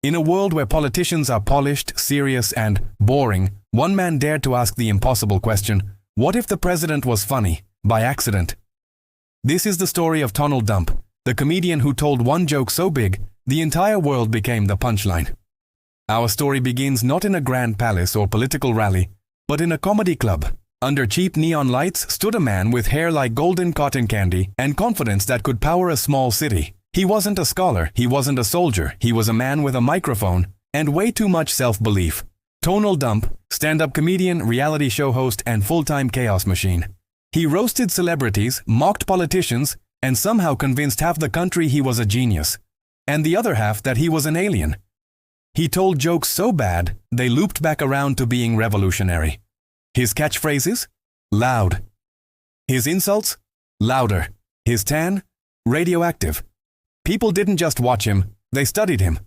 In a world where politicians are polished, serious, and boring, one man dared to ask the impossible question, what if the president was funny, by accident? This is the story of Donald Trump, the comedian who told one joke so big, the entire world became the punchline. Our story begins not in a grand palace or political rally, but in a comedy club. Under cheap neon lights stood a man with hair like golden cotton candy and confidence that could power a small city. He wasn't a scholar, he wasn't a soldier, he was a man with a microphone and way too much self-belief. Donald Trump, stand-up comedian, reality show host, and full-time chaos machine. He roasted celebrities, mocked politicians, and somehow convinced half the country he was a genius, and the other half that he was an alien. He told jokes so bad, they looped back around to being revolutionary. His catchphrases? Loud. His insults? Louder. His tan? Radioactive. People didn't just watch him, they studied him.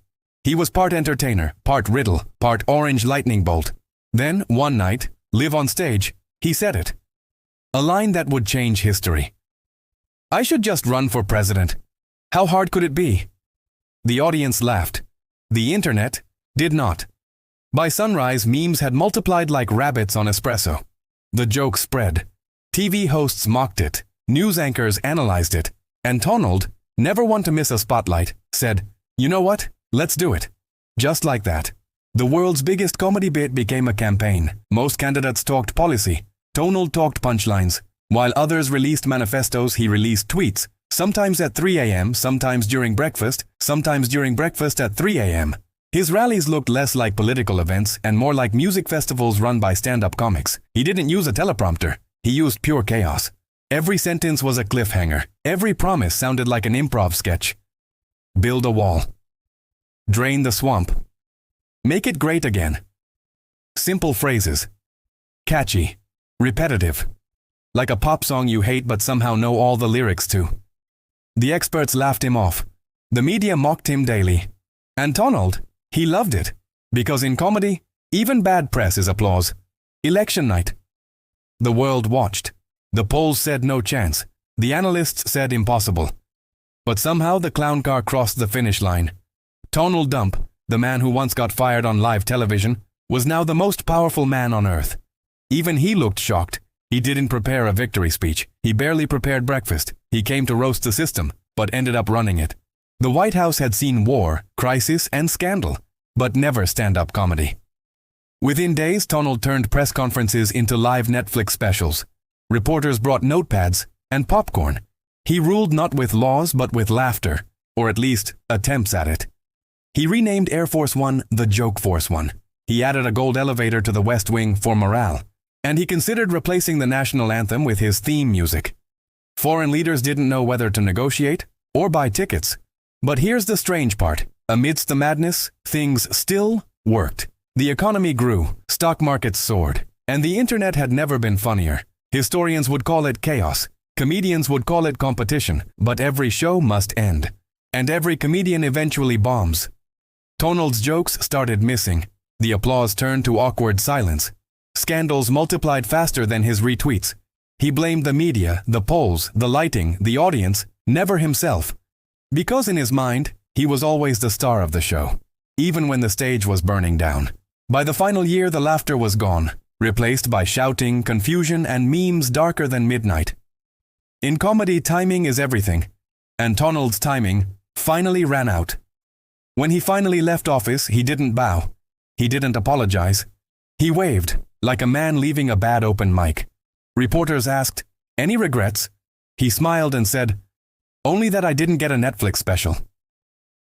He was part entertainer, part riddle, part orange lightning bolt. Then, one night, live on stage, he said it. A line that would change history. I should just run for president. How hard could it be? The audience laughed. The internet did not. By sunrise, memes had multiplied like rabbits on espresso. The joke spread. TV hosts mocked it, news anchors analyzed it, and Donald, never one to miss a spotlight, said, you know what? Let's do it. Just like that. The world's biggest comedy bit became a campaign. Most candidates talked policy. Donald talked punchlines. While others released manifestos, he released tweets, sometimes at 3 a.m., sometimes during breakfast at 3 a.m. His rallies looked less like political events and more like music festivals run by stand-up comics. He didn't use a teleprompter. He used pure chaos. Every sentence was a cliffhanger. Every promise sounded like an improv sketch. Build a wall. Drain the swamp. Make it great again. Simple phrases. Catchy. Repetitive. Like a pop song you hate but somehow know all the lyrics to. The experts laughed him off. The media mocked him daily. And Donald, he loved it. Because in comedy, even bad press is applause. Election night. The world watched. The polls said no chance. The analysts said impossible. But somehow the clown car crossed the finish line. Donald Trump, the man who once got fired on live television, was now the most powerful man on earth. Even he looked shocked. He didn't prepare a victory speech. He barely prepared breakfast. He came to roast the system, but ended up running it. The White House had seen war, crisis, and scandal, but never stand-up comedy. Within days, Donald turned press conferences into live Netflix specials. Reporters brought notepads and popcorn. He ruled not with laws but with laughter, or at least attempts at it. He renamed Air Force One the Joke Force One. He added a gold elevator to the West Wing for morale. And he considered replacing the national anthem with his theme music. Foreign leaders didn't know whether to negotiate or buy tickets. But here's the strange part. Amidst the madness, things still worked. The economy grew, stock markets soared, and the internet had never been funnier. Historians would call it chaos. Comedians would call it competition. But every show must end. And every comedian eventually bombs. Donald's jokes started missing. The applause turned to awkward silence. Scandals multiplied faster than his retweets. He blamed the media, the polls, the lighting, the audience, never himself. Because in his mind, he was always the star of the show, even when the stage was burning down. By the final year, the laughter was gone, replaced by shouting, confusion, and memes darker than midnight. In comedy, timing is everything, and Donald's timing finally ran out. When he finally left office, he didn't bow. He didn't apologize. He waved, like a man leaving a bad open mic. Reporters asked, "Any regrets?" He smiled and said, "Only that I didn't get a Netflix special."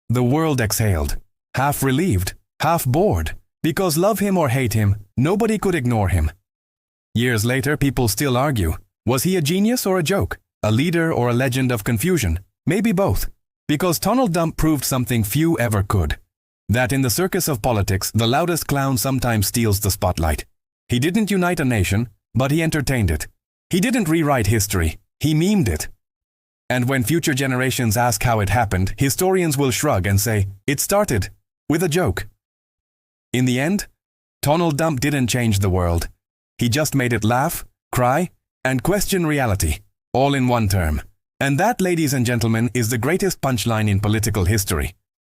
The world exhaled, half relieved, half bored, because love him or hate him, nobody could ignore him. Years later, people still argue, was he a genius or a joke? A leader or a legend of confusion? Maybe both. Because Donald Trump proved something few ever could. That in the circus of politics, the loudest clown sometimes steals the spotlight. He didn't unite a nation, but he entertained it. He didn't rewrite history, he memed it. And when future generations ask how it happened, historians will shrug and say, it started with a joke. In the end, Donald Trump didn't change the world. He just made it laugh, cry, and question reality, all in one term. And that, ladies and gentlemen, is the greatest punchline in political history.